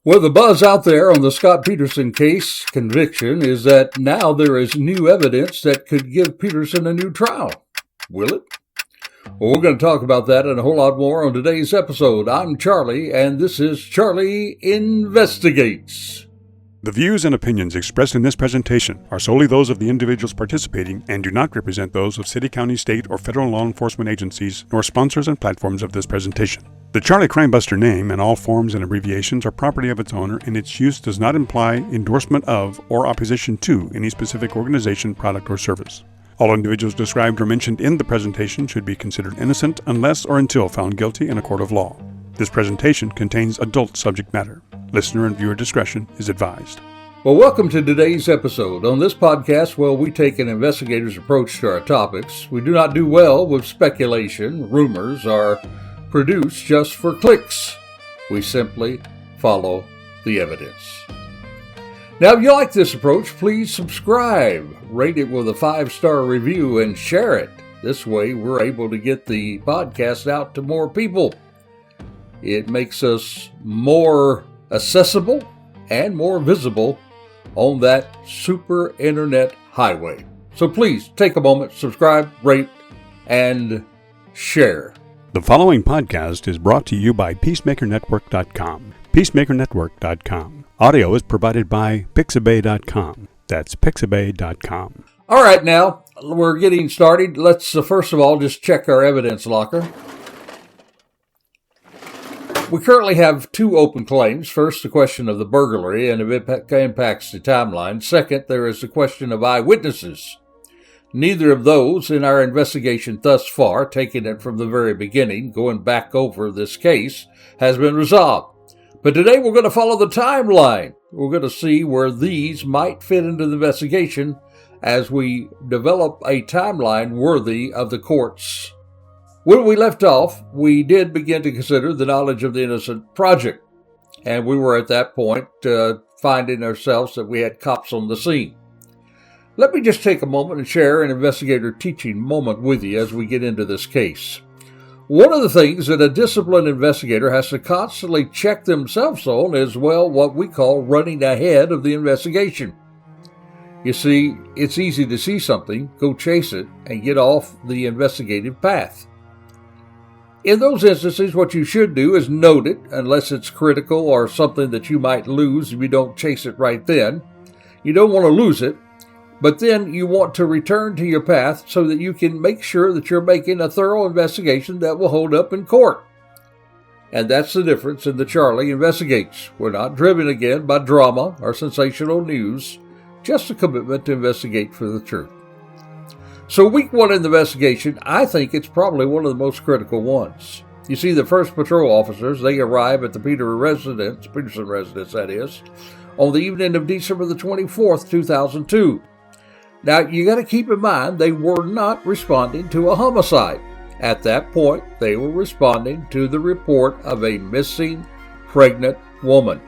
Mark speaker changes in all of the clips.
Speaker 1: Well, the buzz out there on the Scott Peterson case conviction is that now there is new evidence that could give Peterson a new trial. Will it? Well, we're going to talk about that and a whole lot more on today's episode. I'm Charlie, and this is Charlie Investigates.
Speaker 2: The views and opinions expressed in this presentation are solely those of the individuals participating and do not represent those of city, county, state, or federal law enforcement agencies, nor sponsors and platforms of this presentation. The Charlie Crimebuster name and all forms and abbreviations are property of its owner, and its use does not imply endorsement of or opposition to any specific organization, product, or service. All individuals described or mentioned in the presentation should be considered innocent unless or until found guilty in a court of law. This presentation contains adult subject matter. Listener and viewer discretion is advised.
Speaker 1: Well, welcome to today's episode. On this podcast, we take an investigator's approach to our topics. We do not do well with speculation. Rumors are produced just for clicks. We simply follow the evidence. Now, if you like this approach, please subscribe, rate it with a 5-star review, and share it. This way, we're able to get the podcast out to more people. It makes us more accessible and more visible on that super internet highway. So please take a moment, subscribe, rate, and share.
Speaker 2: The following podcast is brought to you by PeacemakerNetwork.com. PeacemakerNetwork.com. Audio is provided by Pixabay.com. That's Pixabay.com.
Speaker 1: All right, now we're getting started. Let's first of all just check our evidence locker. We currently have 2 open claims. First, the question of the burglary and if it impacts the timeline. Second, there is the question of eyewitnesses. Neither of those in our investigation thus far, taking it from the very beginning, going back over this case, has been resolved. But today we're going to follow the timeline. We're going to see where these might fit into the investigation as we develop a timeline worthy of the courts. When we left off, we did begin to consider the knowledge of the innocent project, and we were at that point finding ourselves that we had cops on the scene. Let me just take a moment and share an investigator teaching moment with you as we get into this case. One of the things that a disciplined investigator has to constantly check themselves on is, what we call running ahead of the investigation. You see, it's easy to see something, go chase it, and get off the investigative path. In those instances, what you should do is note it, unless it's critical or something that you might lose if you don't chase it right then. You don't want to lose it, but then you want to return to your path so that you can make sure that you're making a thorough investigation that will hold up in court. And that's the difference in the Charlie Investigates. We're not driven again by drama or sensational news, just a commitment to investigate for the truth. So week 1 in the investigation, I think it's probably one of the most critical ones. You see, the first patrol officers, they arrive at the Peterson residence, that is, on the evening of December the 24th, 2002. Now, you got to keep in mind, they were not responding to a homicide. At that point, they were responding to the report of a missing pregnant woman.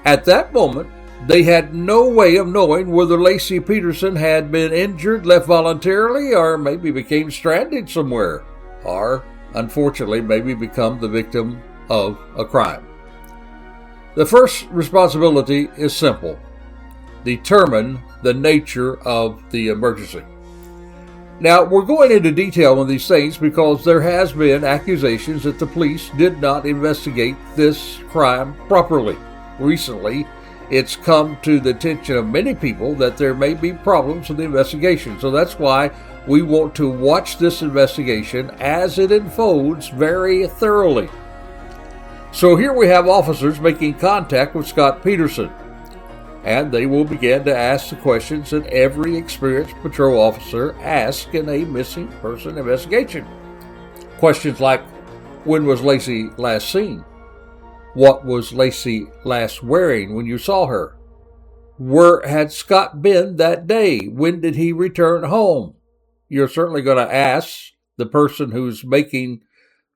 Speaker 1: At that moment, they had no way of knowing whether Lacey Peterson had been injured, left voluntarily, or maybe became stranded somewhere, or, unfortunately, maybe become the victim of a crime. The first responsibility is simple: determine the nature of the emergency. Now, we're going into detail on these things because there has been accusations that the police did not investigate this crime properly. Recently, it's come to the attention of many people that there may be problems with the investigation. So that's why we want to watch this investigation as it unfolds very thoroughly. So here we have officers making contact with Scott Peterson, and they will begin to ask the questions that every experienced patrol officer asks in a missing person investigation. Questions like, when was Lacey last seen? What was Lacey last wearing when you saw her? Where had Scott been that day? When did he return home? You're certainly going to ask the person who's making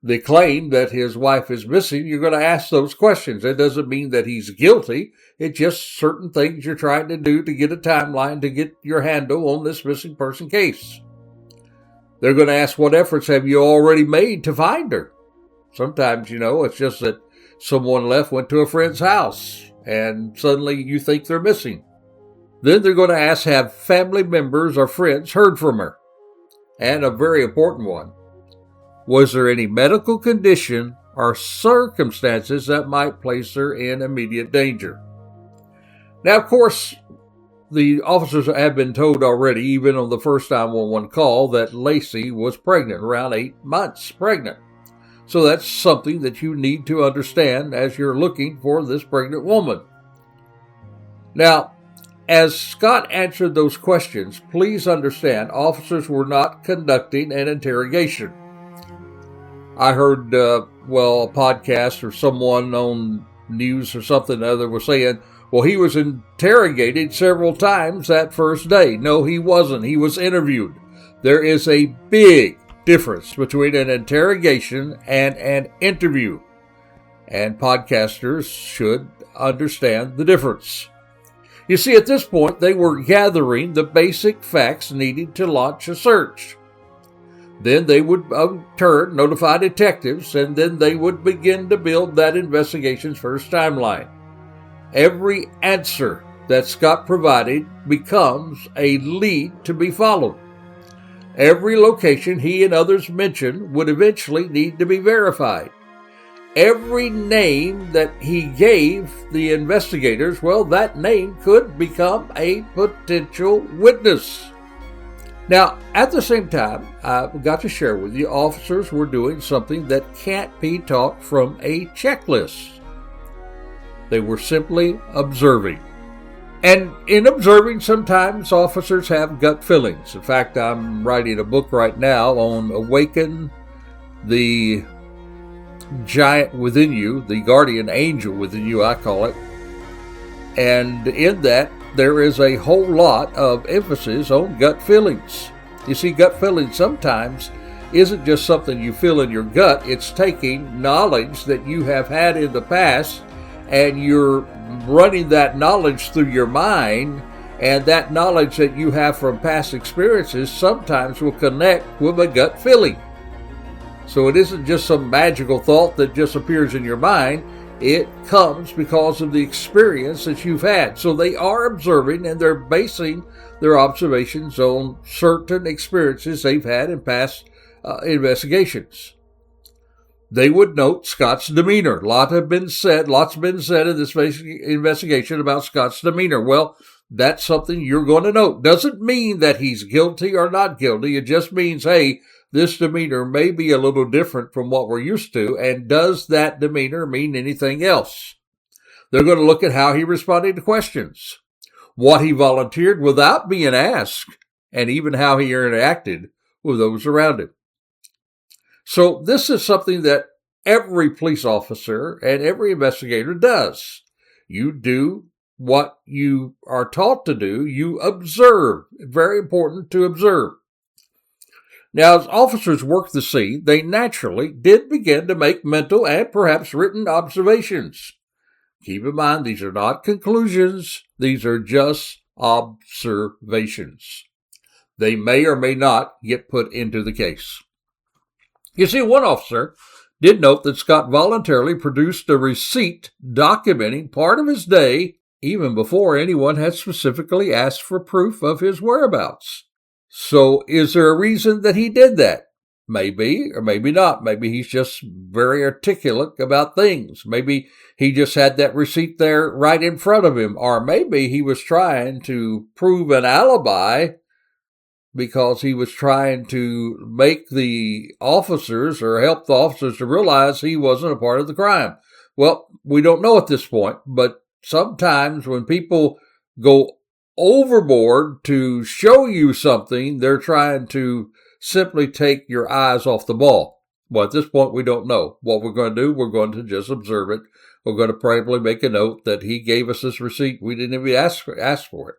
Speaker 1: the claim that his wife is missing. You're going to ask those questions. It doesn't mean that he's guilty. It's just certain things you're trying to do to get a timeline, to get your handle on this missing person case. They're going to ask, what efforts have you already made to find her? Sometimes, it's just that someone went to a friend's house and suddenly you think they're missing. Then they're going to ask, have family members or friends heard from her? And a very important one, was there any medical condition or circumstances that might place her in immediate danger? Now, of course, the officers have been told already, even on the first 911 call, that Lacey was pregnant, around 8 months pregnant. So that's something that you need to understand as you're looking for this pregnant woman. Now, as Scott answered those questions, please understand officers were not conducting an interrogation. I heard, a podcast or someone on news or something or other was saying, well, he was interrogated several times that first day. No, he wasn't. He was interviewed. There is a big difference between an interrogation and an interview, and podcasters should understand the difference. You see, at this point, they were gathering the basic facts needed to launch a search. Then they would turn, notify detectives, and then they would begin to build that investigation's first timeline. Every answer that Scott provided becomes a lead to be followed. Every location he and others mentioned would eventually need to be verified. Every name that he gave the investigators, well, that name could become a potential witness. Now, at the same time, I've got to share with you, officers were doing something that can't be taught from a checklist. They were simply observing. And in observing, sometimes officers have gut feelings. In fact, I'm writing a book right now on Awaken the Giant Within You, the Guardian Angel Within You, I call it. And in that, there is a whole lot of emphasis on gut feelings. You see, gut feelings sometimes isn't just something you feel in your gut. It's taking knowledge that you have had in the past, and you're running that knowledge through your mind, and that knowledge that you have from past experiences sometimes will connect with a gut feeling. So it isn't just some magical thought that just appears in your mind. It comes because of the experience that you've had. So they are observing, and they're basing their observations on certain experiences they've had in past investigations. They would note Scott's demeanor. Lots been said in this investigation about Scott's demeanor. Well, that's something you're going to note. Doesn't mean that he's guilty or not guilty. It just means, hey, this demeanor may be a little different from what we're used to, and does that demeanor mean anything else? They're going to look at how he responded to questions, what he volunteered without being asked, and even how he interacted with those around him. So this is something that every police officer and every investigator does. You do what you are taught to do. You observe. Very important to observe. Now, as officers worked the scene, they naturally did begin to make mental and perhaps written observations. Keep in mind, these are not conclusions. These are just observations. They may or may not get put into the case. You see, one officer did note that Scott voluntarily produced a receipt documenting part of his day even before anyone had specifically asked for proof of his whereabouts. So is there a reason that he did that? Maybe, or maybe not. Maybe he's just very articulate about things. Maybe he just had that receipt there right in front of him. Or maybe he was trying to prove an alibi because he was trying to make the officers or help the officers to realize he wasn't a part of the crime. Well, we don't know at this point, but sometimes when people go overboard to show you something, they're trying to simply take your eyes off the ball. Well, at this point, we don't know. What we're going to do, we're going to just observe it. We're going to probably make a note that he gave us this receipt. We didn't even ask for it.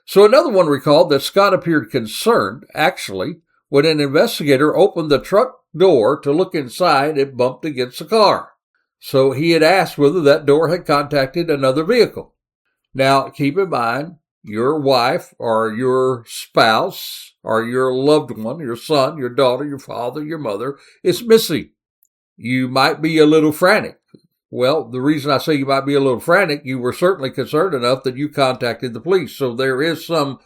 Speaker 1: So another one recalled that Scott appeared concerned, actually, when an investigator opened the truck door to look inside, it bumped against the car. So he had asked whether that door had contacted another vehicle. Now, keep in mind, your wife or your spouse or your loved one, your son, your daughter, your father, your mother is missing. You might be a little frantic. Well, the reason I say you might be a little frantic, you were certainly concerned enough that you contacted the police. So there is some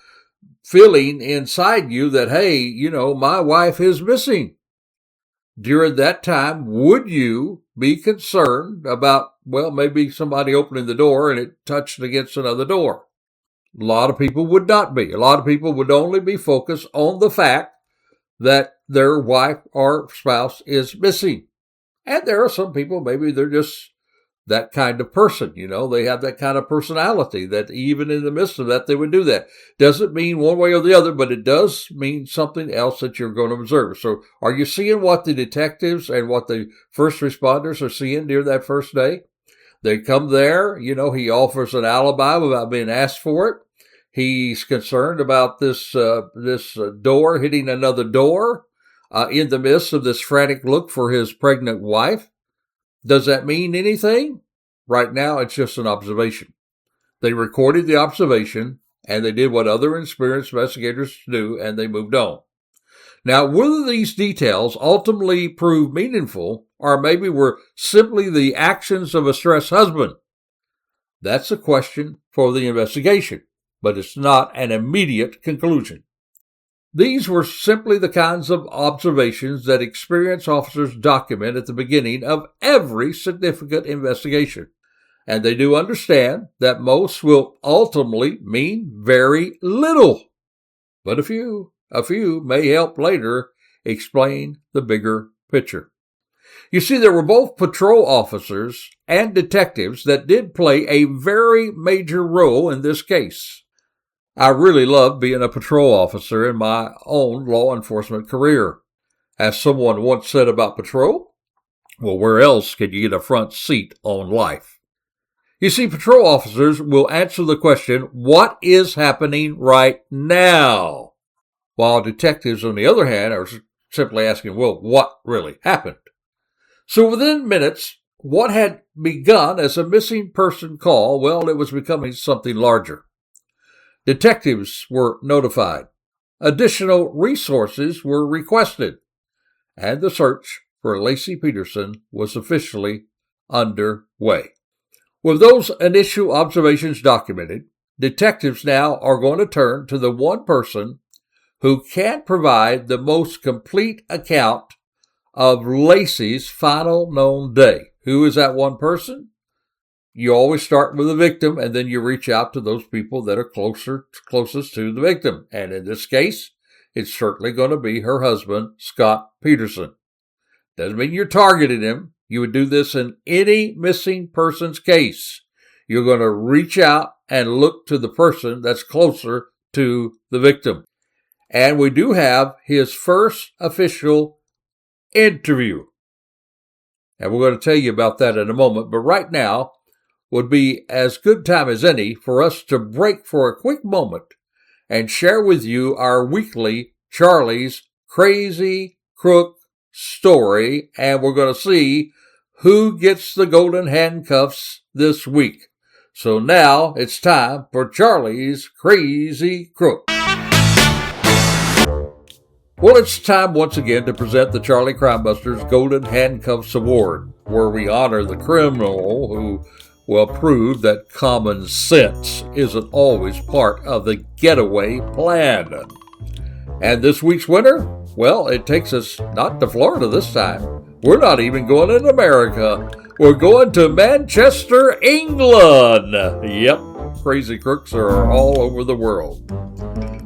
Speaker 1: feeling inside you that, hey, my wife is missing. During that time, would you be concerned about, maybe somebody opening the door and it touched against another door? A lot of people would not be. A lot of people would only be focused on the fact that their wife or spouse is missing. And there are some people, maybe they're just that kind of person, they have that kind of personality that even in the midst of that, they would do that. Doesn't mean one way or the other, but it does mean something else that you're going to observe. So are you seeing what the detectives and what the first responders are seeing during that first day? They come there, he offers an alibi without being asked for it. He's concerned about this door hitting another door in the midst of this frantic look for his pregnant wife. Does that mean anything? Right now, it's just an observation. They recorded the observation, and they did what other experienced investigators do, and they moved on. Now, whether these details ultimately prove meaningful, or maybe were simply the actions of a stressed husband, that's a question for the investigation, but it's not an immediate conclusion. These were simply the kinds of observations that experienced officers document at the beginning of every significant investigation. And they do understand that most will ultimately mean very little. But a few may help later explain the bigger picture. You see, there were both patrol officers and detectives that did play a very major role in this case. I really loved being a patrol officer in my own law enforcement career. As someone once said about patrol, well, where else could you get a front seat on life? You see, patrol officers will answer the question, what is happening right now? While detectives, on the other hand, are simply asking, well, what really happened? So within minutes, what had begun as a missing person call, well, it was becoming something larger. Detectives were notified. Additional resources were requested. And the search for Lacey Peterson was officially underway. With those initial observations documented, detectives now are going to turn to the one person who can provide the most complete account of Lacey's final known day. Who is that one person? You always start with the victim, and then you reach out to those people that are closest to the victim. And in this case, it's certainly going to be her husband, Scott Peterson. Doesn't mean you're targeting him. You would do this in any missing person's case. You're going to reach out and look to the person that's closer to the victim. And we do have his first official interview. And we're going to tell you about that in a moment. But right now would be as good time as any for us to break for a quick moment and share with you our weekly Charlie's Crazy Crook story. And we're going to see who gets the golden handcuffs this week. So now it's time for Charlie's Crazy Crook. Well, it's time once again to present the Charlie Crimebusters Golden Handcuffs Award, where we honor the criminal who will prove that common sense isn't always part of the getaway plan. And this week's winner? Well, it takes us not to Florida this time. We're not even going in America. We're going to Manchester, England. Yep, crazy crooks are all over the world.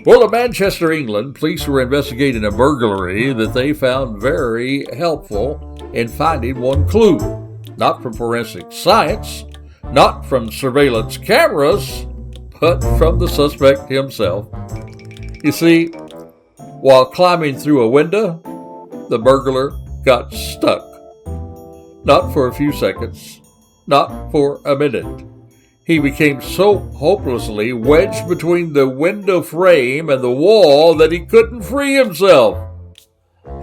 Speaker 1: Well, in Manchester, England, police were investigating a burglary that they found very helpful in finding one clue. Not from forensic science, not from surveillance cameras, but from the suspect himself. You see, while climbing through a window, the burglar got stuck. Not for a few seconds, not for a minute. He became so hopelessly wedged between the window frame and the wall that he couldn't free himself.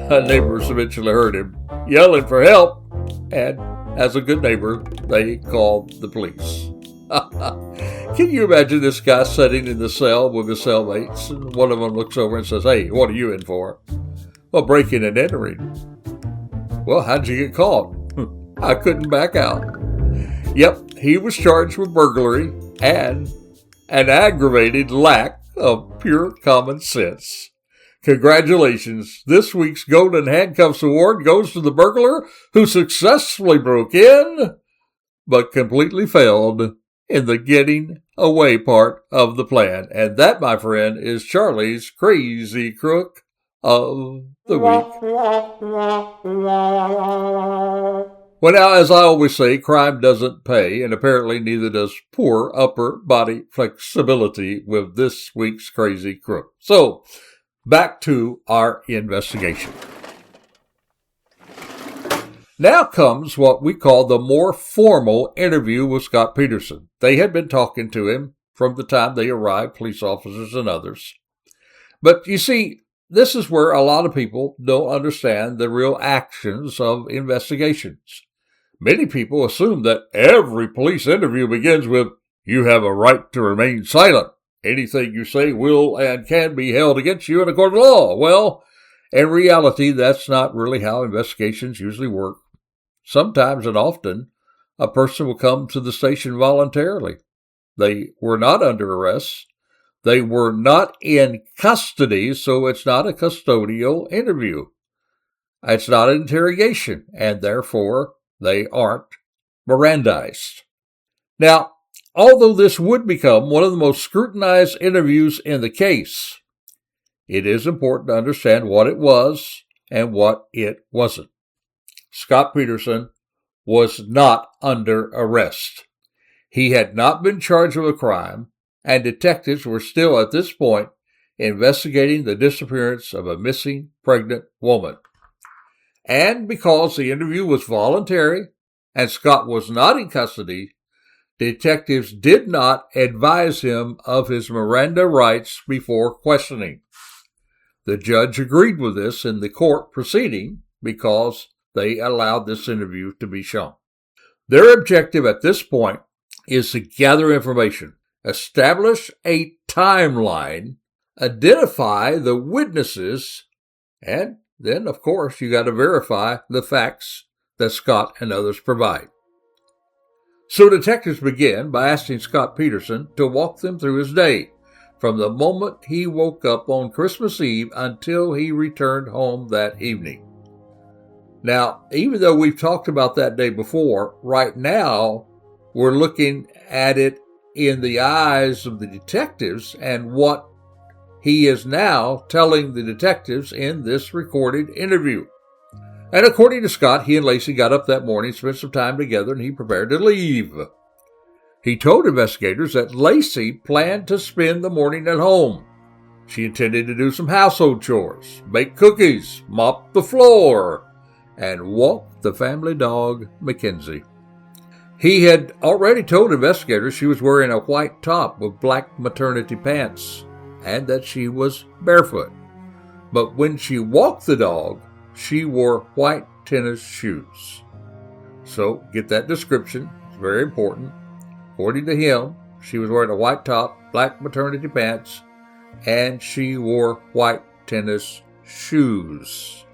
Speaker 1: Neighbors eventually heard him yelling for help, and as a good neighbor, they called the police. Can you imagine this guy sitting in the cell with his cellmates, and one of them looks over and says, "Hey, what are you in for?" "Well, breaking and entering." "Well, how'd you get caught?" "I couldn't back out." Yep, he was charged with burglary and an aggravated lack of pure common sense. Congratulations. This week's Golden Handcuffs Award goes to the burglar who successfully broke in, but completely failed in the getting away part of the plan. And that, my friend, is Charlie's Crazy Crook of the Week. Well, now, as I always say, crime doesn't pay, and apparently neither does poor upper body flexibility with this week's Crazy Crook. So, back to our investigation. Now comes what we call the more formal interview with Scott Peterson. They had been talking to him from the time they arrived, police officers and others. But you see, this is where a lot of people don't understand the real actions of investigations. Many people assume that every police interview begins with, "You have a right to remain silent. Anything you say will and can be held against you in a court of law." Well, in reality, that's not really how investigations usually work. Sometimes and often, a person will come to the station voluntarily. They were not under arrest. They were not in custody, so it's not a custodial interview. It's not an interrogation, and therefore they aren't Mirandized. Now, although this would become one of the most scrutinized interviews in the case, it is important to understand what it was and what it wasn't. Scott Peterson was not under arrest. He had not been charged with a crime, and detectives were still at this point investigating the disappearance of a missing pregnant woman. And because the interview was voluntary and Scott was not in custody, detectives did not advise him of his Miranda rights before questioning. The judge agreed with this in the court proceeding because they allowed this interview to be shown. Their objective at this point is to gather information, establish a timeline, identify the witnesses, and then, of course, you got to verify the facts that Scott and others provide. So detectives begin by asking Scott Peterson to walk them through his day, from the moment he woke up on Christmas Eve until he returned home that evening. Now, even though we've talked about that day before, right now we're looking at it in the eyes of the detectives and what he is now telling the detectives in this recorded interview. And according to Scott, he and Lacey got up that morning, spent some time together, and he prepared to leave. He told investigators that Lacey planned to spend the morning at home. She intended to do some household chores, bake cookies, mop the floor, and walk the family dog, Mackenzie. He had already told investigators she was wearing a white top with black maternity pants and that she was barefoot. But when she walked the dog, she wore white tennis shoes. So get that description. It's very important. According to him, she was wearing a white top, black maternity pants, and she wore white tennis shoes.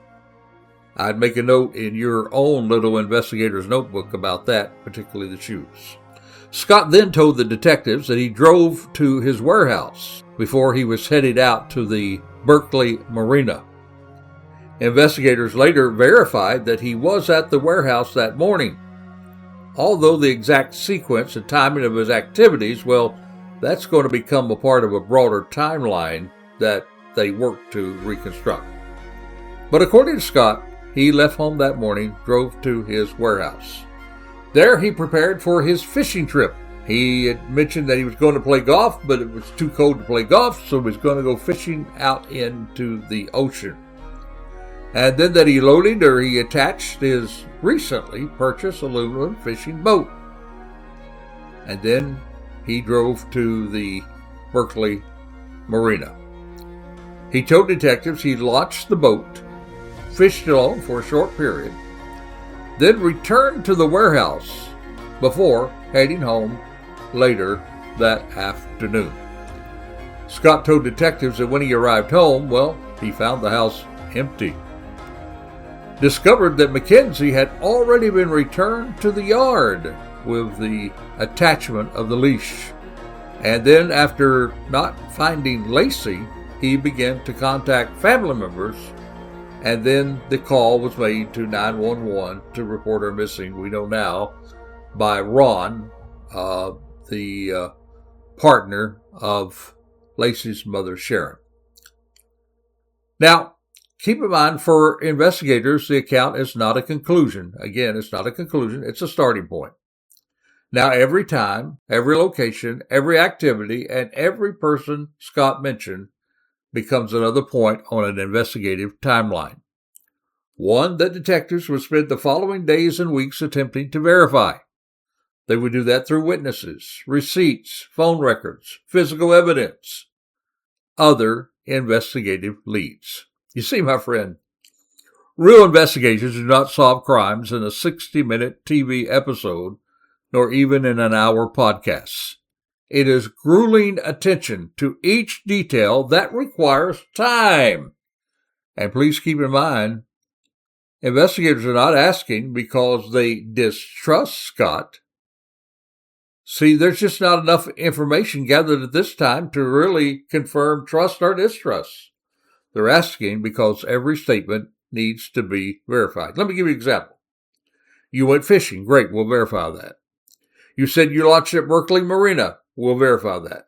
Speaker 1: I'd make a note in your own little investigator's notebook about that, particularly the shoes. Scott then told the detectives that he drove to his warehouse before he was headed out to the Berkeley Marina. Investigators later verified that he was at the warehouse that morning. Although the exact sequence and timing of his activities, well, that's going to become a part of a broader timeline that they work to reconstruct. But according to Scott, he left home that morning, drove to his warehouse. There he prepared for his fishing trip. He had mentioned that he was going to play golf, but it was too cold to play golf, so he was going to go fishing out into the ocean. And then that he loaded or he attached his recently purchased aluminum fishing boat. And then he drove to the Berkeley Marina. He told detectives he launched the boat, fished along for a short period, then returned to the warehouse before heading home later that afternoon. Scott told detectives that when he arrived home, well, he found the house empty. Discovered that Mackenzie had already been returned to the yard with the attachment of the leash. And then after not finding Lacey, he began to contact family members, and then the call was made to 911 to report her missing, we know now, by Ron, the partner of Lacey's mother, Sharon. Now, keep in mind, for investigators, the account is not a conclusion. Again, it's not a conclusion, it's a starting point. Now, every time, every location, every activity, and every person Scott mentioned becomes another point on an investigative timeline. One that detectives would spend the following days and weeks attempting to verify. They would do that through witnesses, receipts, phone records, physical evidence, other investigative leads. You see, my friend, real investigations do not solve crimes in a 60-minute TV episode, nor even in an hour podcast. It is grueling attention to each detail that requires time. And please keep in mind, investigators are not asking because they distrust Scott. See, there's just not enough information gathered at this time to really confirm trust or distrust. They're asking because every statement needs to be verified. Let me give you an example. You went fishing. Great, we'll verify that. You said you launched at Berkeley Marina. We'll verify that.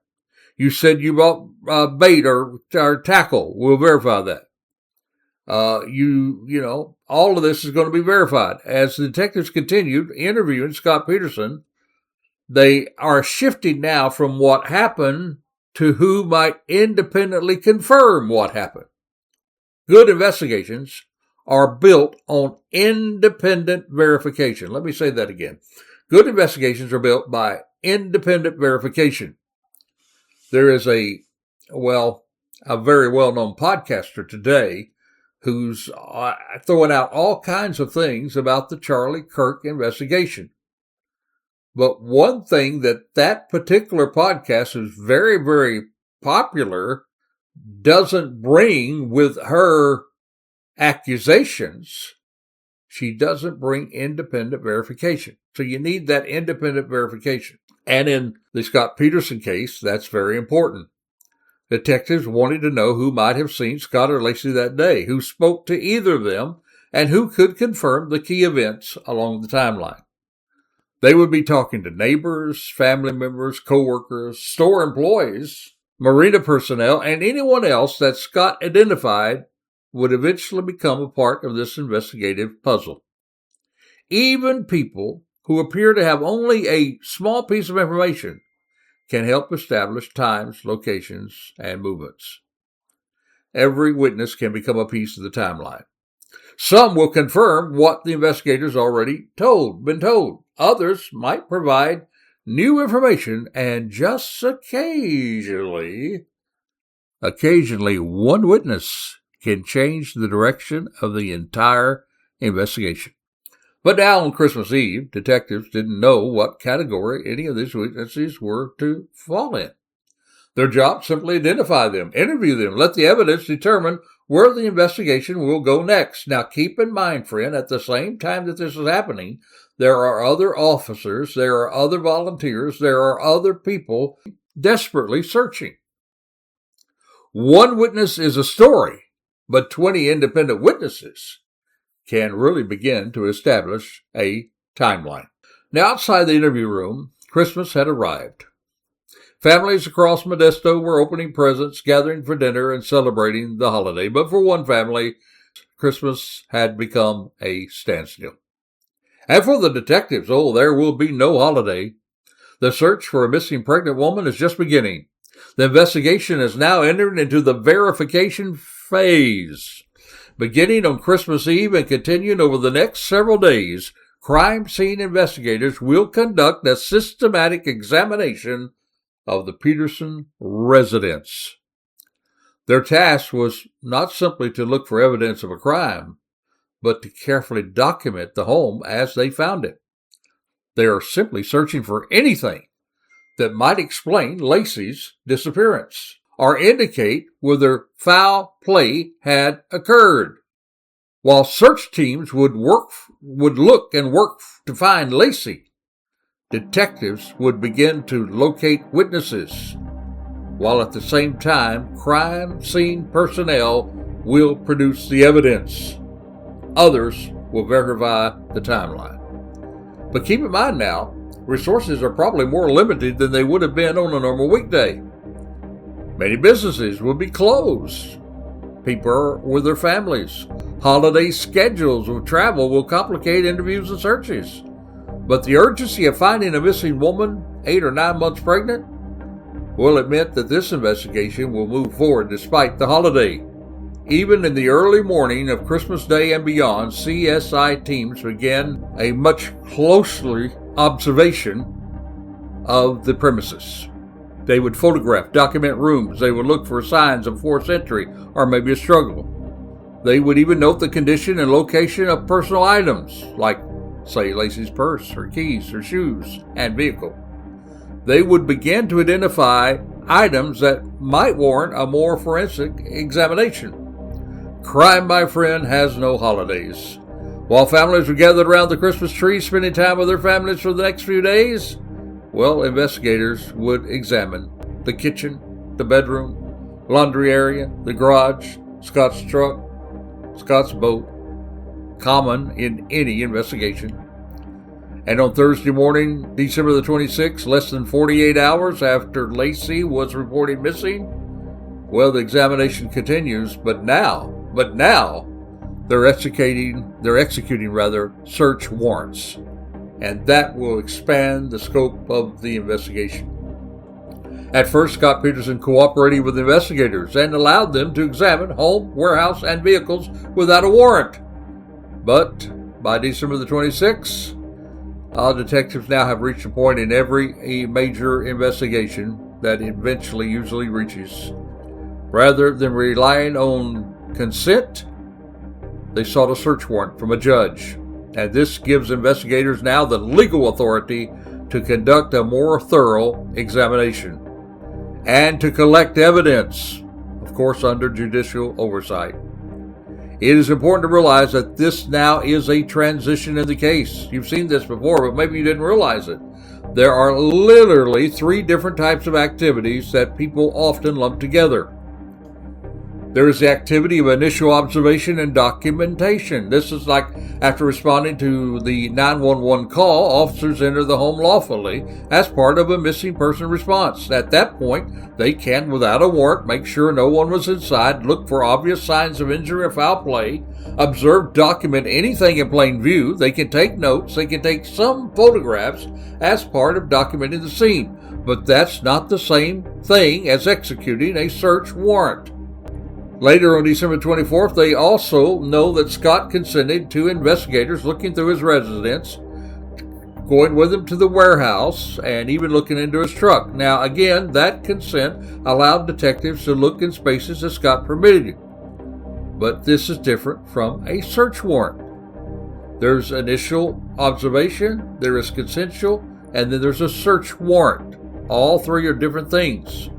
Speaker 1: You said you bought bait or tackle. We'll verify that. All of this is going to be verified. As the detectives continued interviewing Scott Peterson, they are shifting now from what happened to who might independently confirm what happened. Good investigations are built on independent verification. Let me say that again. Good investigations are built by independent verification. There is a very well-known podcaster today who's throwing out all kinds of things about the Charlie Kirk investigation. But one thing that particular podcast is very, very popular doesn't bring with her accusations. She doesn't bring independent verification. So you need that independent verification. And in the Scott Peterson case, that's very important. Detectives wanted to know who might have seen Scott or Lacey that day, who spoke to either of them, and who could confirm the key events along the timeline. They would be talking to neighbors, family members, co-workers, store employees, marina personnel, and anyone else that Scott identified would eventually become a part of this investigative puzzle. Even people who appear to have only a small piece of information can help establish times, locations, and movements. Every witness can become a piece of the timeline. Some will confirm what the investigators already been told. Others might provide new information, and just occasionally one witness can change the direction of the entire investigation. But now on Christmas Eve, detectives didn't know what category any of these witnesses were to fall in. Their job simply identify them, interview them, let the evidence determine where the investigation will go next. Now keep in mind, friend, at the same time that this is happening, there are other officers, there are other volunteers, there are other people desperately searching. One witness is a story, but 20 independent witnesses can really begin to establish a timeline. Now, outside the interview room, Christmas had arrived. Families across Modesto were opening presents, gathering for dinner, and celebrating the holiday. But for one family, Christmas had become a standstill. And for the detectives, there will be no holiday. The search for a missing pregnant woman is just beginning. The investigation has now entered into the verification phase. Beginning on Christmas Eve and continuing over the next several days, crime scene investigators will conduct a systematic examination of the Peterson residence. Their task was not simply to look for evidence of a crime, but to carefully document the home as they found it. They are simply searching for anything that might explain Lacey's disappearance or indicate whether foul play had occurred. While search teams would look and work to find Lacey, detectives would begin to locate witnesses, while at the same time, crime scene personnel will produce the evidence. Others will verify the timeline. But keep in mind now, resources are probably more limited than they would have been on a normal weekday. Many businesses will be closed. People are with their families. Holiday schedules of travel will complicate interviews and searches. But the urgency of finding a missing woman, 8 or 9 months pregnant, will admit that this investigation will move forward despite the holiday. Even in the early morning of Christmas Day and beyond, CSI teams began a much closer observation of the premises. They would photograph, document rooms. They would look for signs of forced entry or maybe a struggle. They would even note the condition and location of personal items, like, say, Lacey's purse, her keys, her shoes, and vehicle. They would begin to identify items that might warrant a more forensic examination. Crime, my friend, has no holidays. While families were gathered around the Christmas tree, spending time with their families for the next few days, well, investigators would examine the kitchen, the bedroom, laundry area, the garage, Scott's truck, Scott's boat, common in any investigation. And on Thursday morning, December the 26th, less than 48 hours after Lacey was reported missing, well, the examination continues, but now they're executing search warrants. And that will expand the scope of the investigation. At first, Scott Peterson cooperated with investigators and allowed them to examine home, warehouse, and vehicles without a warrant. But by December the 26th, detectives now have reached a point in every major investigation that eventually usually reaches. Rather than relying on consent, they sought a search warrant from a judge. And this gives investigators now the legal authority to conduct a more thorough examination and to collect evidence, of course, under judicial oversight. It is important to realize that this now is a transition in the case. You've seen this before, but maybe you didn't realize it. There are literally 3 different types of activities that people often lump together. There is the activity of initial observation and documentation. This is like after responding to the 911 call, officers enter the home lawfully as part of a missing person response. At that point, they can, without a warrant, make sure no one was inside, look for obvious signs of injury or foul play, observe, document anything in plain view. They can take notes. They can take some photographs as part of documenting the scene. But that's not the same thing as executing a search warrant. Later on December 24th, they also know that Scott consented to investigators looking through his residence, going with him to the warehouse, and even looking into his truck. Now, again, that consent allowed detectives to look in spaces that Scott permitted. But this is different from a search warrant. There's initial observation, there is consensual, and then there's a search warrant. All 3 are different things.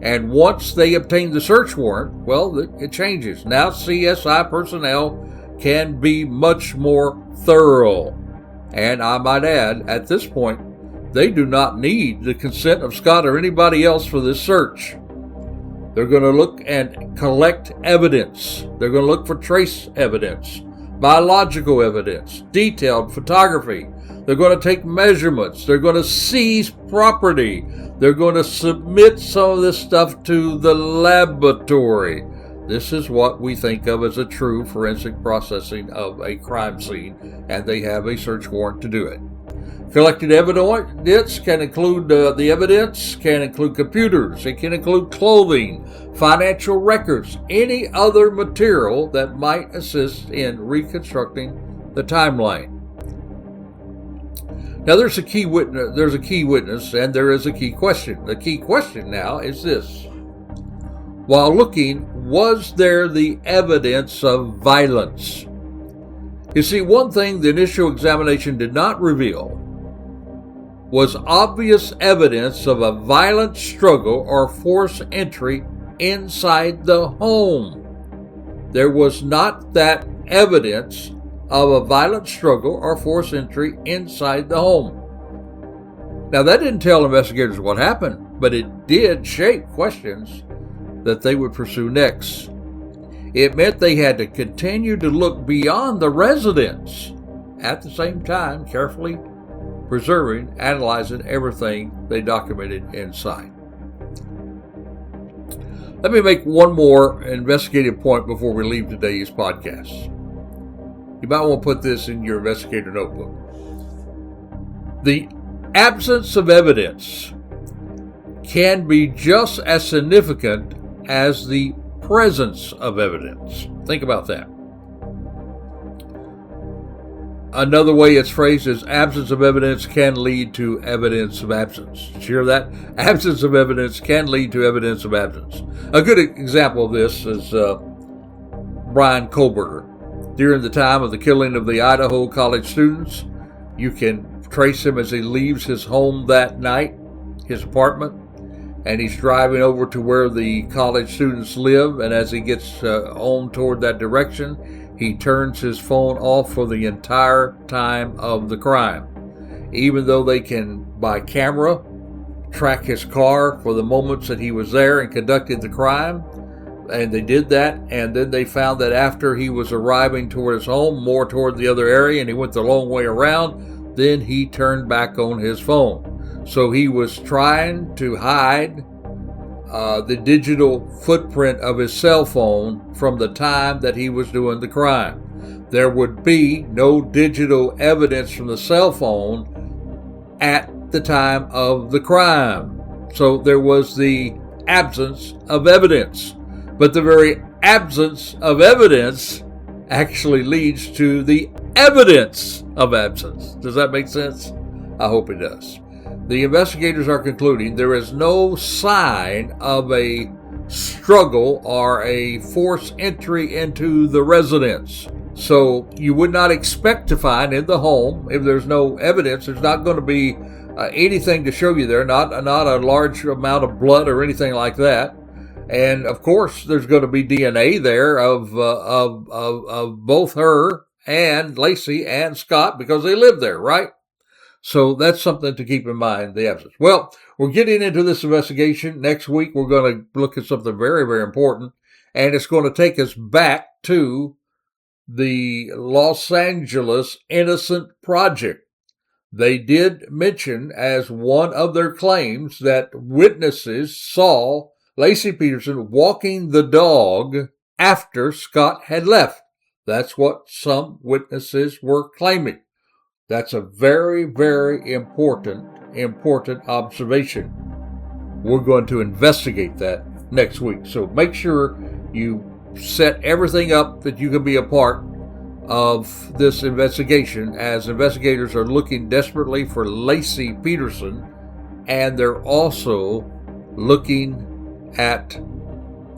Speaker 1: And once they obtain the search warrant, well, it changes. Now CSI personnel can be much more thorough. And I might add, at this point, they do not need the consent of Scott or anybody else for this search. They're going to look and collect evidence. They're going to look for trace evidence, biological evidence, detailed photography. They're going to take measurements. They're going to seize property. They're going to submit some of this stuff to the laboratory. This is what we think of as a true forensic processing of a crime scene, and they have a search warrant to do it. Collected evidence can include the evidence can include computers. It can include clothing, financial records, any other material that might assist in reconstructing the timeline. Now, there's a key witness, and there is a key question. The key question now is this. While looking, was there the evidence of violence? You see, one thing the initial examination did not reveal was obvious evidence of a violent struggle or forced entry inside the home. There was not that evidence of a violent struggle or forced entry inside the home. Now, that didn't tell investigators what happened, but it did shape questions that they would pursue next. It meant they had to continue to look beyond the residence, at the same time carefully preserving, analyzing everything they documented inside. Let me make one more investigative point before we leave today's podcast. You might want to put this in your investigator notebook. The absence of evidence can be just as significant as the presence of evidence. Think about that. Another way it's phrased is absence of evidence can lead to evidence of absence. Did you hear that? Absence of evidence can lead to evidence of absence. A good example of this is Brian Kohlberger. During the time of the killing of the Idaho college students, you can trace him as he leaves his home that night, his apartment, and he's driving over to where the college students live, and as he gets on toward that direction, he turns his phone off for the entire time of the crime. Even though they can, by camera, track his car for the moments that he was there and conducted the crime, and they did that, and then they found that after he was arriving toward his home, more toward the other area, and he went the long way around, then he turned back on his phone. So he was trying to hide the digital footprint of his cell phone from the time that he was doing the crime. There would be no digital evidence from the cell phone at the time of the crime. So there was the absence of evidence. But the very absence of evidence actually leads to the evidence of absence. Does that make sense? I hope it does. The investigators are concluding there is no sign of a struggle or a forced entry into the residence. So you would not expect to find in the home, if there's no evidence, there's not going to be anything to show you there, not a large amount of blood or anything like that. And of course, there's going to be DNA there of both her and Lacey and Scott because they live there, right? So that's something to keep in mind, the absence. Well, we're getting into this investigation. Next week, we're going to look at something very, very important, and it's going to take us back to the Los Angeles Innocent Project. They did mention as one of their claims that witnesses saw Lacey Peterson walking the dog after Scott had left. That's what some witnesses were claiming. That's a very, very important observation. We're going to investigate that next week. So make sure you set everything up that you can be a part of this investigation, as investigators are looking desperately for Lacey Peterson, and they're also looking at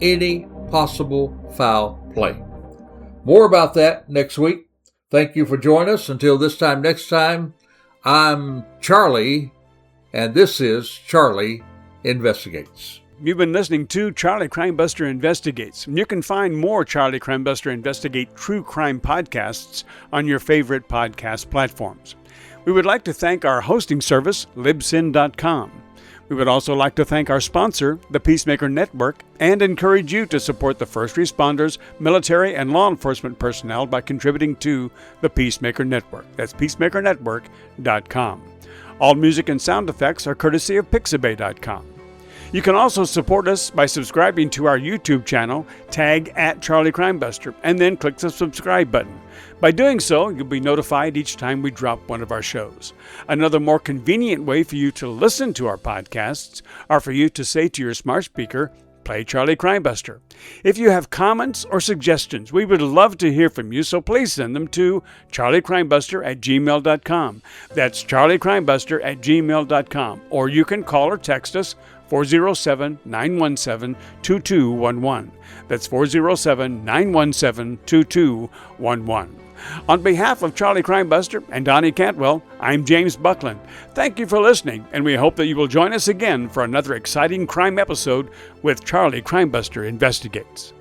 Speaker 1: any possible foul play. More about that next week. Thank you for joining us. Until this time next time, I'm Charlie, and this is Charlie Investigates.
Speaker 2: You've been listening to Charlie Crimebuster Investigates. You can find more Charlie Crimebuster Investigate true crime podcasts on your favorite podcast platforms. We would like to thank our hosting service, Libsyn.com. We would also like to thank our sponsor, the Peacemaker Network, and encourage you to support the first responders, military, and law enforcement personnel by contributing to the Peacemaker Network. That's peacemakernetwork.com. All music and sound effects are courtesy of Pixabay.com. You can also support us by subscribing to our YouTube channel, tag @CharlieCrimebuster, and then click the subscribe button. By doing so, you'll be notified each time we drop one of our shows. Another more convenient way for you to listen to our podcasts are for you to say to your smart speaker, play Charlie Crimebuster. If you have comments or suggestions, we would love to hear from you, so please send them to charliecrimebuster@gmail.com. That's charliecrimebuster@gmail.com. Or you can call or text us 407-917-2211. That's 407-917-2211. On behalf of Charlie Crimebuster and Donnie Cantwell, I'm James Buckland. Thank you for listening, and we hope that you will join us again for another exciting crime episode with Charlie Crimebuster Investigates.